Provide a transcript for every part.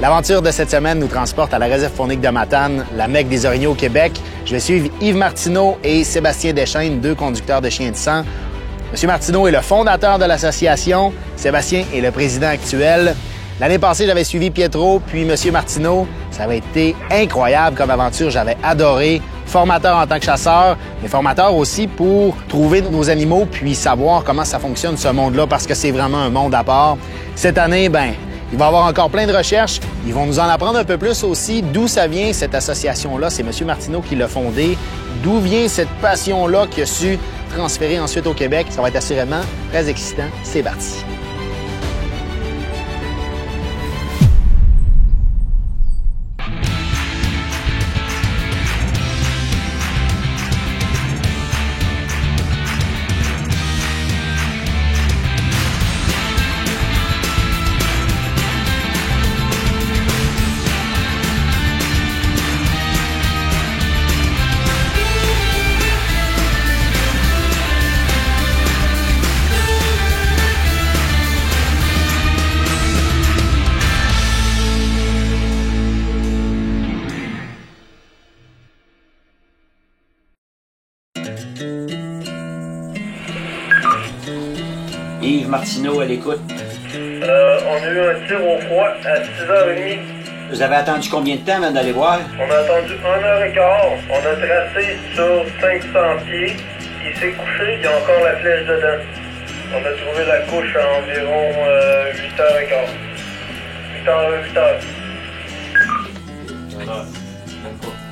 L'aventure de cette semaine nous transporte à la réserve faunique de Matane, la Mecque des orignaux au Québec. Je vais suivre Yves Martineau et Sébastien Deschênes, deux conducteurs de chiens de sang. M. Martineau est le fondateur de l'association. Sébastien est le président actuel. L'année passée, j'avais suivi Pietro, puis M. Martineau. Ça avait été incroyable comme aventure. J'avais adoré. Formateur en tant que chasseur, mais formateur aussi pour trouver nos animaux puis savoir comment ça fonctionne, ce monde-là, parce que c'est vraiment un monde à part. Cette année, il va y avoir encore plein de recherches. Ils vont nous en apprendre un peu plus aussi d'où ça vient, cette association-là. C'est M. Martineau qui l'a fondée. D'où vient cette passion-là qu'il a su transférer ensuite au Québec. Ça va être assurément très excitant. C'est parti. Yves Martineau à l'écoute. On a eu un tir au froid à 6h30. Vous avez attendu combien de temps avant d'aller voir? On a attendu 1h15. On a tracé sur 500 pieds. Il s'est couché, il y a encore la flèche dedans. On a trouvé la couche à environ 8h15. 8h.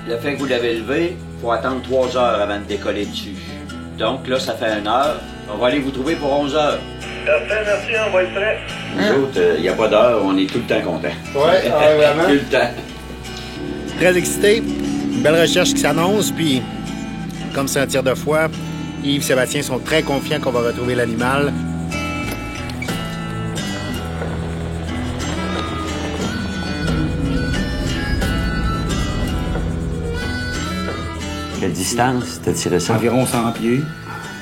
Le fait que vous l'avez levé, il faut attendre 3 heures avant de décoller dessus. Donc là, ça fait 1 heure. On va aller vous trouver pour 11 heures. Parfait, merci, on va être prêts. Nous autres, il n'y a pas d'heure, on est tout le temps contents. Ouais, vraiment. Tout le temps. Très excité. Une belle recherche qui s'annonce. Puis, comme c'est un tir de foi, Yves et Sébastien sont très confiants qu'on va retrouver l'animal. Quelle distance t'as tiré ça? Environ 100 pieds.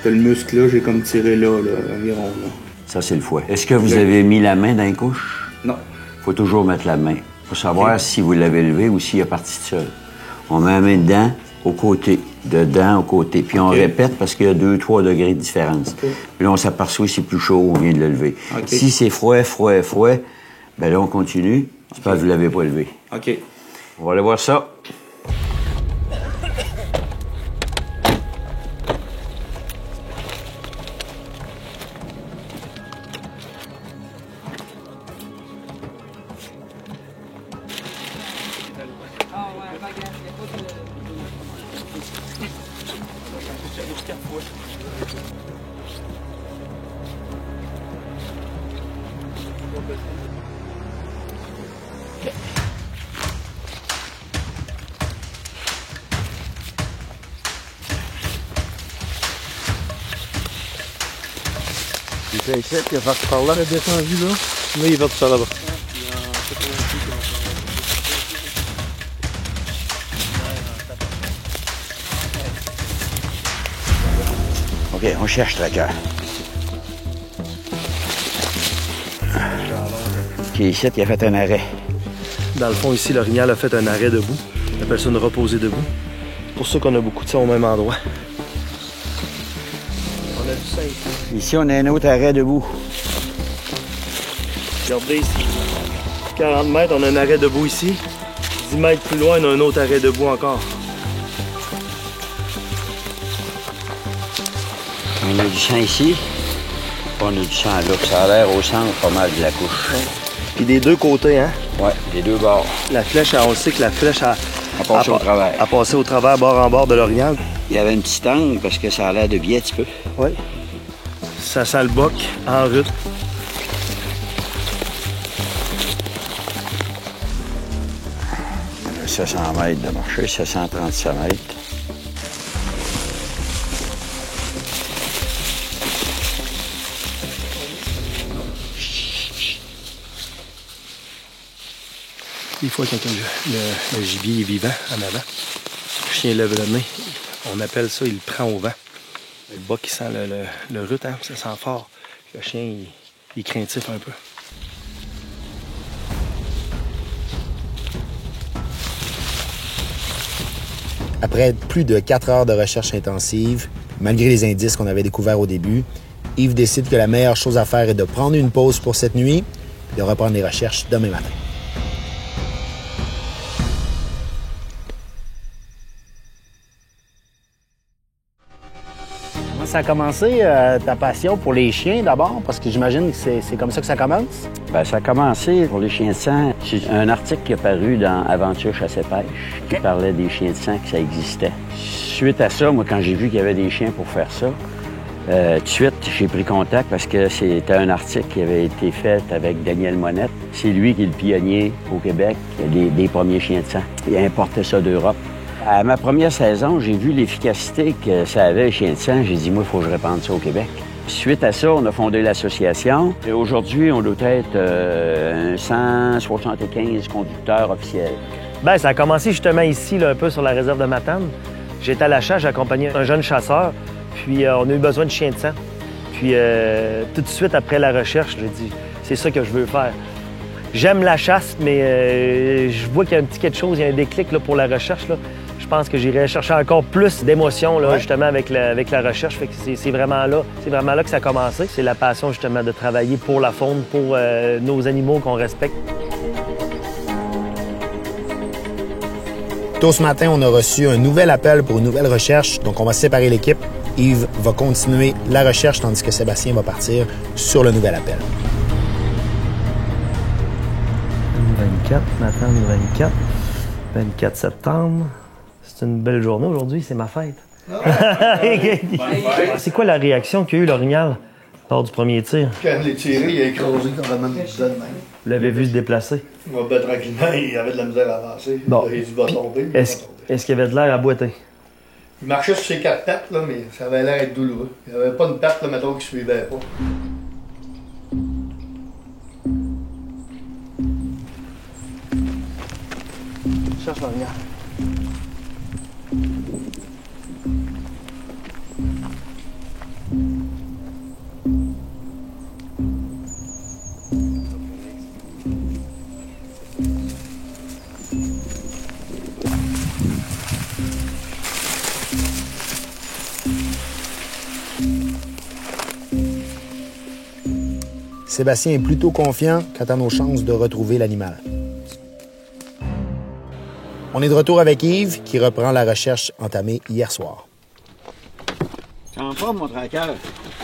T'as le muscle là, j'ai comme tiré là, environ là. Ça, c'est le fouet. Est-ce que vous avez mis la main dans les couches? Non. Faut toujours mettre la main. Faut savoir si vous l'avez levé ou s'il est parti de seul. On met la main dedans, au côté. Dedans, au côté. Puis on répète parce qu'il y a 2-3 degrés de différence. Puis là, on s'aperçoit si c'est plus chaud, on vient de le lever. Si c'est froid, ben là, on continue. C'est parce que vous l'avez pas levé. OK. On va aller voir ça. Il fait ici, puis il va partir par là. Il est descendu là. Là, il va tout ça là-bas. OK, on cherche tracker. OK, ici, il a fait un arrêt. Dans le fond, ici, l'orignal a fait un arrêt debout. On appelle ça une reposée debout. C'est pour ça qu'on a beaucoup de ça au même endroit. On a du 5. Ici, on a un autre arrêt debout. Regardez ici. 40 mètres, on a un arrêt debout ici. 10 mètres plus loin, on a un autre arrêt debout encore. On a du sang ici. On a du sang là. Ça a l'air au centre pas mal de la couche. Puis des deux côtés, hein? Ouais, les deux bords. La flèche, on sait que la flèche a passé au travers. A passé au travers, bord en bord de l'orignal. Il y avait une petite angle parce que ça a l'air de biais un petit peu. Oui. Ça sent le boc en route. On a 700 mètres de marcher, 735 mètres. Des fois, quand le gibier est vivant en avant, le chien lève le nez, on appelle ça, il le prend au vent. Le bas qui sent le rut, hein, ça sent fort. Le chien, il est craintif un peu. Après plus de 4 heures de recherche intensive, malgré les indices qu'on avait découverts au début, Yves décide que la meilleure chose à faire est de prendre une pause pour cette nuit et de reprendre les recherches demain matin. Comment ça a commencé, ta passion pour les chiens d'abord? Parce que j'imagine que c'est comme ça que ça commence. Bien, ça a commencé pour les chiens de sang. C'est un article qui est paru dans Aventure Chasse et Pêche qui parlait des chiens de sang, que ça existait. Suite à ça, moi, quand j'ai vu qu'il y avait des chiens pour faire ça, tout de suite, j'ai pris contact parce que c'était un article qui avait été fait avec Daniel Monette. C'est lui qui est le pionnier au Québec des premiers chiens de sang. Il a importé ça d'Europe. À ma première saison, j'ai vu l'efficacité que ça avait, les chiens de sang. J'ai dit, moi, il faut que je répande ça au Québec. Suite à ça, on a fondé l'association. Et aujourd'hui, on doit être 175 conducteurs officiels. Bien, ça a commencé justement ici, là, un peu sur la réserve de Matane. J'étais à l'achat, j'accompagnais un jeune chasseur, puis on a eu besoin de chiens de sang. Puis tout de suite après la recherche, j'ai dit, c'est ça que je veux faire. J'aime la chasse, mais je vois qu'il y a un petit quelque chose, il y a un déclic là, pour la recherche. Là. Je pense que j'irai chercher encore plus d'émotions là, justement avec la recherche. Fait que c'est vraiment là que ça a commencé. C'est la passion justement de travailler pour la faune, pour nos animaux qu'on respecte. Tôt ce matin, on a reçu un nouvel appel pour une nouvelle recherche, donc on va séparer l'équipe. Yves va continuer la recherche tandis que Sébastien va partir sur le nouvel appel. 24, Matane 24 septembre. C'est une belle journée aujourd'hui, c'est ma fête. C'est quoi la réaction qu'a eu l'orignal lors du premier tir? Quand je l'ai tiré, il a écrasé complètement une dizaine de mètres. Vous l'avez vu se déplacer? Tranquillement, il avait de la misère à avancer. Bon. Il va tomber. Est-ce qu'il y avait de l'air à boiter? Il marchait sur ses 4 pattes, là, mais ça avait l'air d'être douloureux. Il n'y avait pas une patte, là, mettons, qui suivait pas. Cherche l'orignal. Sébastien est plutôt confiant quant à nos chances de retrouver l'animal. On est de retour avec Yves, qui reprend la recherche entamée hier soir. Quand pas, mon traqueur.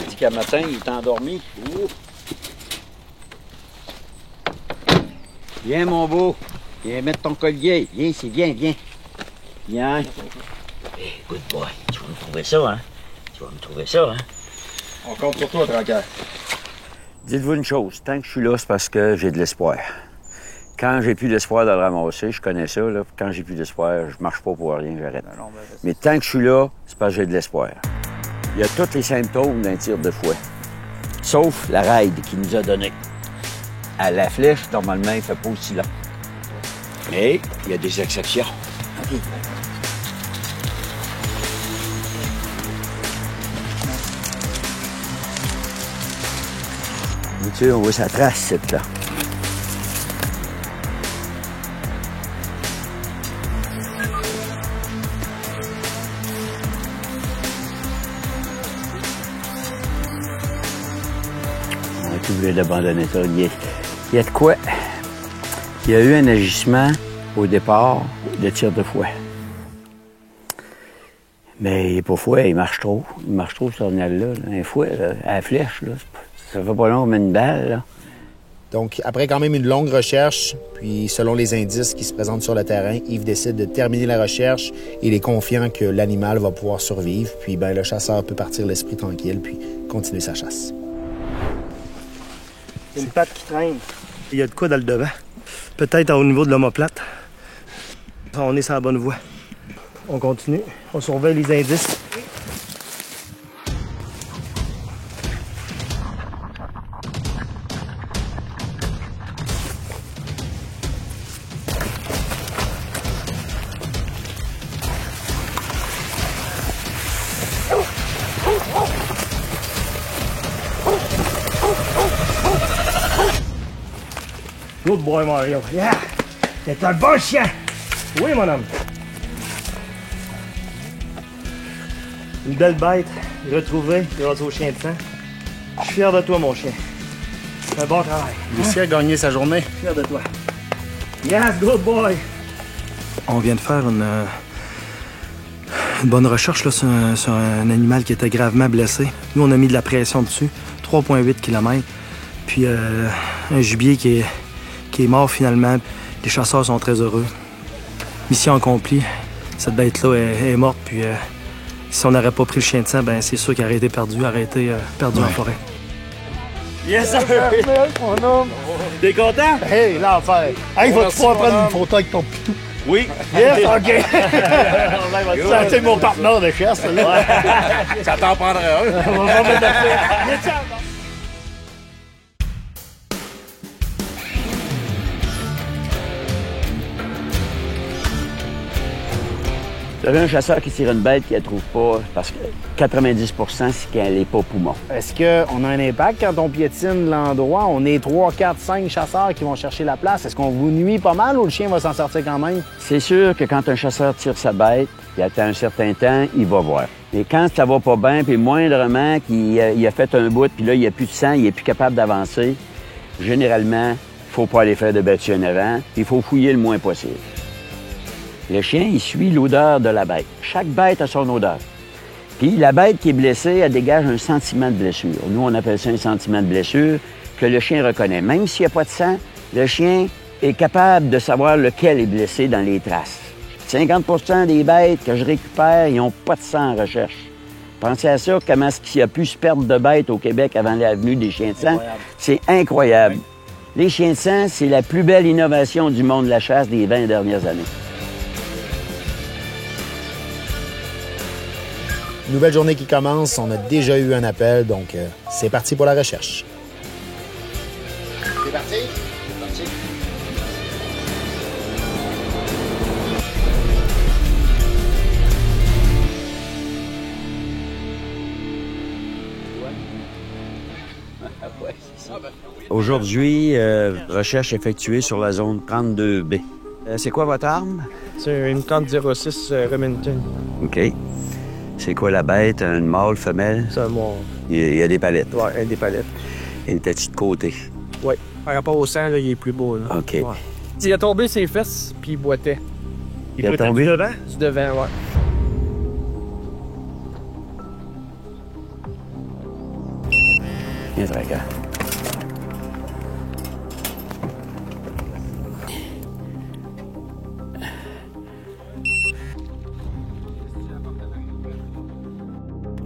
Il dit qu'à matin, il est endormi. Ouh. Viens, mon beau. Viens mettre ton collier. Viens ici, viens. Viens. Hey, good boy. Tu vas me trouver ça, hein? On compte sur toi, traqueur. Dites-vous une chose, tant que je suis là, c'est parce que j'ai de l'espoir. Quand j'ai plus d'espoir de le ramasser, je connais ça, là, quand j'ai plus d'espoir, je marche pas pour rien, j'arrête. Mais tant que je suis là, c'est parce que j'ai de l'espoir. Il y a tous les symptômes d'un tir de fouet, sauf la raide qu'il nous a donnée. À la flèche, normalement, il fait pas aussi long. Mais il y a des exceptions. Okay. Tu sais, on voit sa trace, cette là. On a tout voulu l'abandonner ça. Il y a de quoi? Il y a eu un agissement au départ de tir de fouet. Mais il n'est pas fouet, il marche trop. Il marche trop, ce ornial-là. Un fouet, là, à la flèche, là. Ça fait pas long, on met une balle, là. Donc, après quand même une longue recherche, puis selon les indices qui se présentent sur le terrain, Yves décide de terminer la recherche. Il est confiant que l'animal va pouvoir survivre. Puis, ben, le chasseur peut partir l'esprit tranquille, puis continuer sa chasse. Il y a une patte qui traîne. Il y a de quoi dans le devant. Peut-être au niveau de l'omoplate. On est sur la bonne voie. On continue. On surveille les indices. Good boy, Mario. Yeah! T'es un bon chien! Oui, mon homme. Une belle bête, retrouvée grâce au chien de sang. Je suis fier de toi, mon chien. C'est un bon travail. Lucie a gagné sa journée. Fier de toi. Yes, good boy! On vient de faire une bonne recherche là, sur un animal qui était gravement blessé. Nous, on a mis de la pression dessus, 3,8 km. Puis un gibier qui est mort finalement. Les chasseurs sont très heureux. Mission accomplie. Cette bête-là est morte. Puis si on n'aurait pas pris le chien de sang, ben c'est sûr qu'il aurait été perdu en forêt. Yes, sir! Mon homme! T'es content? Hey, l'enfer! Hey, vas-tu pouvoir prendre une photo avec ton pitou? Oui. Yes, OK! Ça a été mon partenaire de chasse, là. Ça t'en prendrait un. On va mettre la Vous avez un chasseur qui tire une bête qu'il ne trouve pas parce que 90 c'est qu'elle n'est pas poumon. Est-ce qu'on a un impact quand on piétine l'endroit? On est 3, 4, 5 chasseurs qui vont chercher la place. Est-ce qu'on vous nuit pas mal ou le chien va s'en sortir quand même? C'est sûr que quand un chasseur tire sa bête, il attend un certain temps, il va voir. Et quand ça va pas bien, puis moindrement qu'il a fait un bout, puis là, il n'y a plus de sang, il n'est plus capable d'avancer, généralement, il ne faut pas aller faire de battu en avant, il faut fouiller le moins possible. Le chien, il suit l'odeur de la bête. Chaque bête a son odeur. Puis la bête qui est blessée, elle dégage un sentiment de blessure. Nous, on appelle ça un sentiment de blessure que le chien reconnaît. Même s'il n'y a pas de sang, le chien est capable de savoir lequel est blessé dans les traces. 50 des bêtes que je récupère, ils n'ont pas de sang en recherche. Pensez à ça, comment est-ce qu'il y a pu se perdre de bêtes au Québec avant l'avenue des chiens de sang? C'est incroyable. Les chiens de sang, c'est la plus belle innovation du monde de la chasse des 20 dernières années. Nouvelle journée qui commence, on a déjà eu un appel, donc c'est parti pour la recherche. C'est parti? C'est parti. Aujourd'hui, recherche effectuée sur la zone 32B. C'est quoi votre arme? C'est une 30-06 Remington. OK. C'est quoi la bête? Une mâle, femelle? C'est mon... Il y a des palettes. Ouais, des palettes. Et une petite de côté. Oui. Par rapport au sang, là, il est plus beau. Là. OK. Ouais. Il a tombé ses fesses, puis il boitait. Il a tombé devant? Du devant, ouais. Viens, Traca.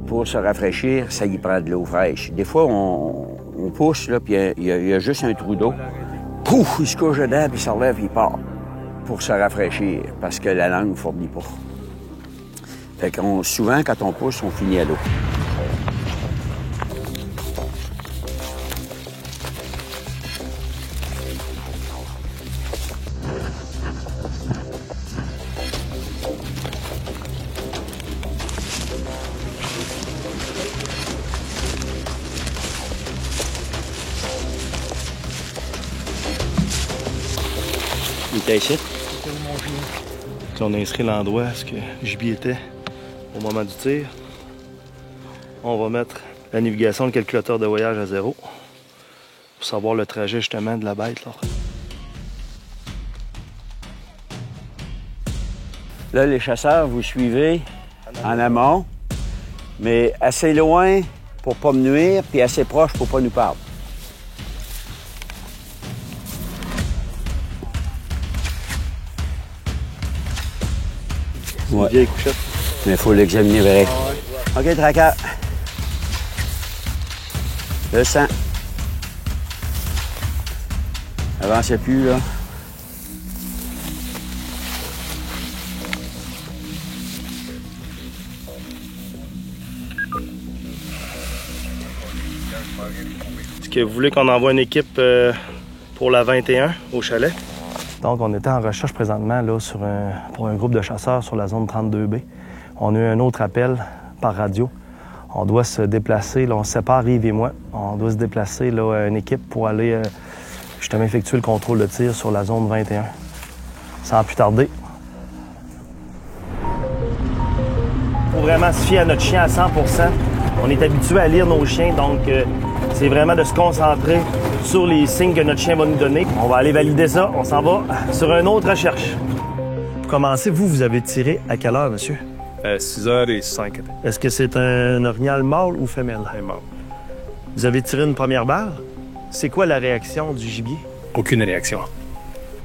Pour se rafraîchir, ça y prend de l'eau fraîche. Des fois, on pousse, là, puis il y a juste un trou d'eau. Pouf! Il se couche dedans, puis il se relève, il part. Pour se rafraîchir, parce que la langue ne fournit pas. Fait que souvent, quand on pousse, on finit à l'eau. Il était ici. On a inscrit l'endroit où ce que gibier était au moment du tir. On va mettre la navigation, le calculateur de voyage à 0 pour savoir le trajet justement de la bête. Là. Là, les chasseurs, vous suivez en amont, mais assez loin pour pas me nuire, puis assez proche pour pas nous perdre. Ouais. Vieille couchette. Mais il faut l'examiner vrai. OK, Traca. Le sang. Avancez plus, là. Est-ce que vous voulez qu'on envoie une équipe pour la 21 au chalet? Donc, on était en recherche présentement là, pour un groupe de chasseurs sur la zone 32B. On a eu un autre appel par radio. On doit se déplacer, là, on sépare Yves et moi. On doit se déplacer, là, une équipe pour aller justement effectuer le contrôle de tir sur la zone 21. Sans plus tarder. vraiment se fier à notre chien à 100 %. On est habitué à lire nos chiens, donc c'est vraiment de se concentrer sur les signes que notre chien va nous donner. On va aller valider ça. On s'en va sur une autre recherche. Pour commencer, vous avez tiré à quelle heure, monsieur? 6h05. Est-ce que c'est un orignal mâle ou femelle? Un mort. Vous avez tiré une première balle. C'est quoi la réaction du gibier? Aucune réaction.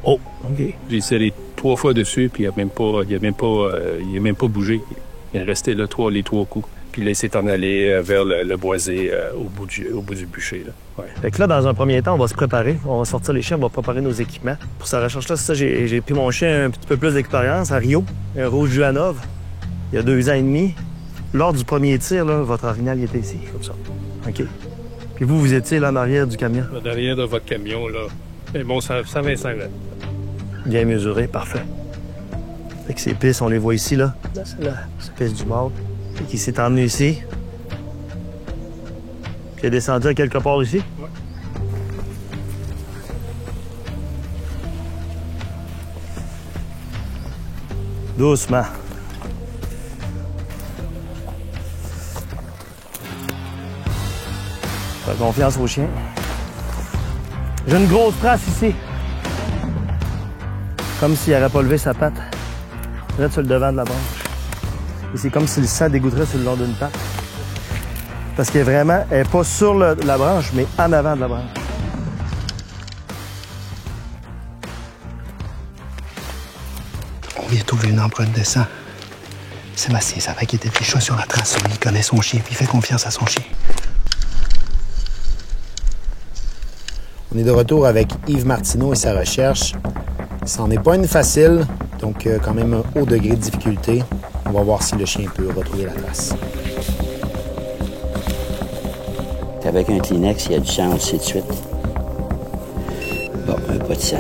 Oh, OK. J'ai serré 3 fois dessus, puis il n'a même pas bougé. Il est resté là les 3 coups. Puis là, il s'est en allé vers le boisé au bout du bûcher. Là. Ouais. Fait que là, dans un premier temps, on va se préparer. On va sortir les chiens, on va préparer nos équipements. Pour cette recherche-là, c'est ça, j'ai pris mon chien un petit peu plus d'expérience à Rio, un rouge Juanov, il y a 2 ans et demi. Lors du premier tir, là, votre orignal il était ici, comme ça. OK. Puis vous étiez là en arrière du camion? En arrière de votre camion, là. Mais bon, 125 là. Bien mesuré, parfait. Fait que ces pistes, on les voit ici, là. Là, c'est la piste du mâle. Fait qu'il s'est emmené ici. Puis il est descendu à quelque part ici? Ouais. Doucement. Fais confiance au chien. J'ai une grosse trace ici. Comme s'il n'aurait pas levé sa patte. Direct sur le devant de la branche. Et c'est comme si le sang dégoutterait sur le long d'une patte. Parce qu'elle est vraiment, elle n'est pas sur la branche, mais en avant de la branche. On vient de trouver une empreinte de sang. Sébastien savait qu'il était fichu sur la trace. Il connaît son chien, puis il fait confiance à son chien. On est de retour avec Yves Martineau et sa recherche. Ça n'en est pas une facile, donc quand même un haut degré de difficulté. On va voir si le chien peut retrouver la trace. Avec un Kleenex, il y a du sang, on le sait de suite. Bon, pas de sang.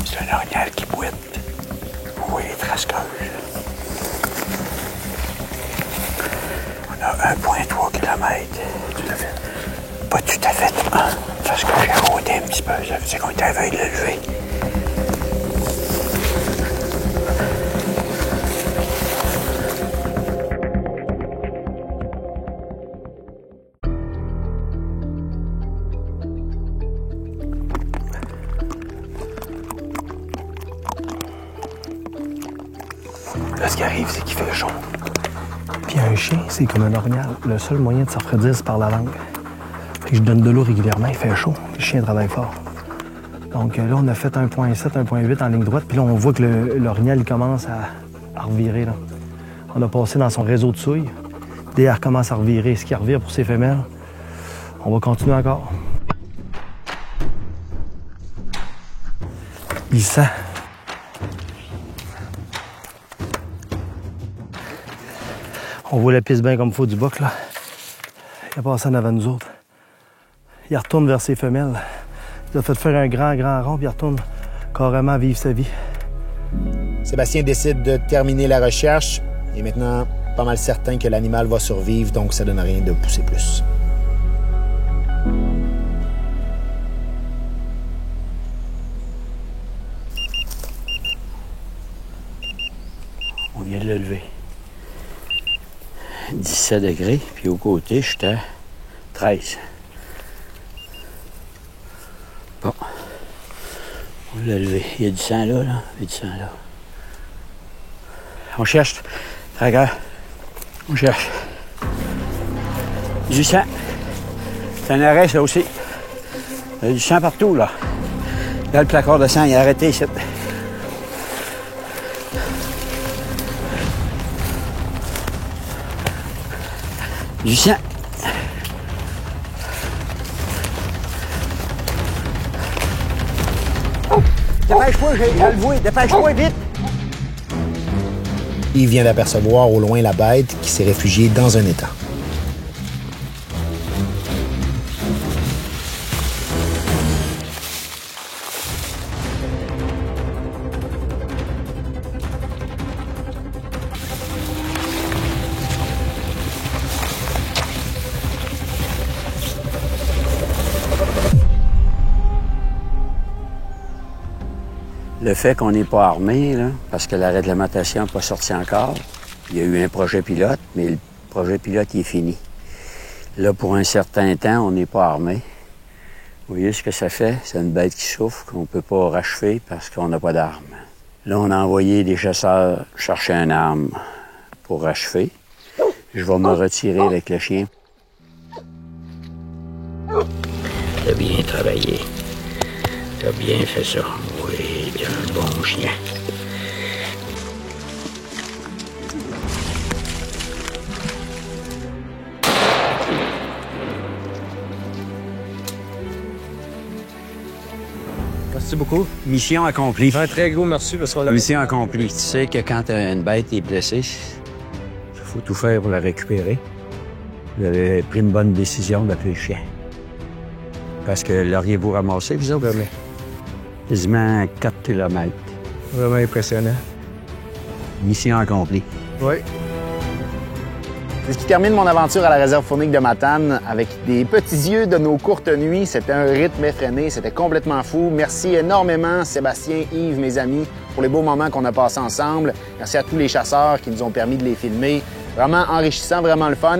C'est un orignal qui boite. Oui, les traces creuses. On a 1,3 km. Tout à fait. Pas tout à fait. Parce que j'ai rôdé un petit peu. Ça veut dire qu'on était à la veille de le lever. Là, ce qui arrive, c'est qu'il fait chaud. Puis un chien, c'est comme un orignal. Le seul moyen de se refroidir, c'est par la langue. Fait que je donne de l'eau régulièrement, il fait chaud. Le chien travaille fort. Donc là, on a fait 1,7, 1,8 en ligne droite. Puis là, on voit que l'orignal, il commence à revirer. Là. On a passé dans son réseau de souilles. Dès qu'elle recommence à revirer, ce qui revire pour ses femelles, on va continuer encore. Il sent. On voit la piste bien comme il faut du boc, là. Il a passé en avant de nous autres. Il retourne vers ses femelles. Il a fait faire un grand rond, puis il retourne carrément vivre sa vie. Sébastien décide de terminer la recherche. Il est maintenant pas mal certain que l'animal va survivre, donc ça donne rien de pousser plus. On vient de le lever. 17 degrés, puis au côté, j'étais à 13. Bon. On l'a levé. Il y a du sang là, là. Il y a du sang là. On cherche. Tragueur. On cherche. Du sang. C'est un arrêt, ça aussi. Il y a du sang partout, là. Là, le placard de sang, il est arrêté ici. Du sang. Oh! Dépêche-toi, j'ai le voué. Dépêche-toi, vite! Yves vient d'apercevoir au loin la bête qui s'est réfugiée dans un étang. Le fait qu'on n'est pas armé, là, parce que la réglementation n'est pas sortie encore, il y a eu un projet pilote, mais le projet pilote il est fini. Là, pour un certain temps, on n'est pas armé. Vous voyez ce que ça fait? C'est une bête qui souffre, qu'on ne peut pas rachever parce qu'on n'a pas d'armes. Là, on a envoyé des chasseurs chercher une arme pour rachever. Je vais me retirer avec le chien. T'as bien travaillé. T'as bien fait ça. Oui, t'es un bon chien. Merci beaucoup. Mission accomplie. Un très gros merci parce qu'on l'a... Mission accomplie. Tu sais que quand une bête est blessée, il faut tout faire pour la récupérer. Vous avez pris une bonne décision d'appeler le chien. Parce que l'auriez-vous ramassé, vous autres? Vraiment. Quasiment 4 km. Vraiment impressionnant. Mission accomplie. Oui. C'est ce qui termine mon aventure à la réserve faunique de Matane avec des petits yeux de nos courtes nuits. C'était un rythme effréné, c'était complètement fou. Merci énormément, Sébastien, Yves, mes amis, pour les beaux moments qu'on a passés ensemble. Merci à tous les chasseurs qui nous ont permis de les filmer. Vraiment enrichissant, vraiment le fun.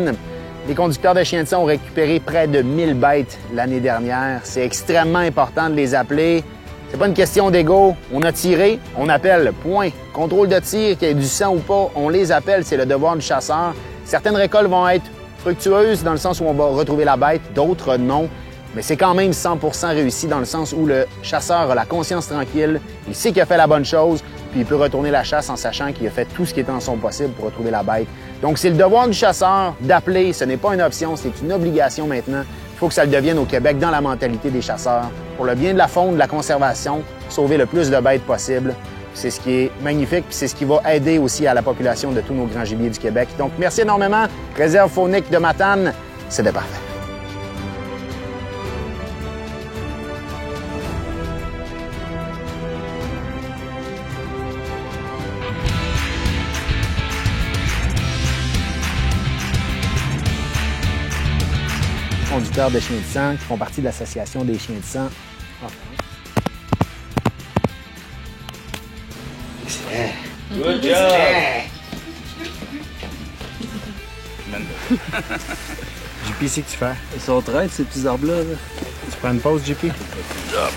Les conducteurs de chiens de sang ont récupéré près de 1000 bêtes l'année dernière. C'est extrêmement important de les appeler. C'est pas une question d'ego. On a tiré, on appelle, point. Contrôle de tir, qu'il y ait du sang ou pas, on les appelle, c'est le devoir du chasseur. Certaines récoltes vont être fructueuses dans le sens où on va retrouver la bête, d'autres non. Mais c'est quand même 100% réussi dans le sens où le chasseur a la conscience tranquille, il sait qu'il a fait la bonne chose, puis il peut retourner la chasse en sachant qu'il a fait tout ce qui est en son possible pour retrouver la bête. Donc c'est le devoir du chasseur d'appeler, ce n'est pas une option, c'est une obligation maintenant. Il faut que ça le devienne au Québec dans la mentalité des chasseurs. Pour le bien de la faune, de la conservation, sauver le plus de bêtes possible. C'est ce qui est magnifique, puis c'est ce qui va aider aussi à la population de tous nos grands gibiers du Québec. Donc, merci énormément. Réserve faunique de Matane, c'était parfait. Conducteurs de chiens de sang qui font partie de l'Association des chiens de sang. Good job! JP, c'est que tu fais? Ils sont traites, ces petits arbres-là. Tu prends une pause, JP? Good job.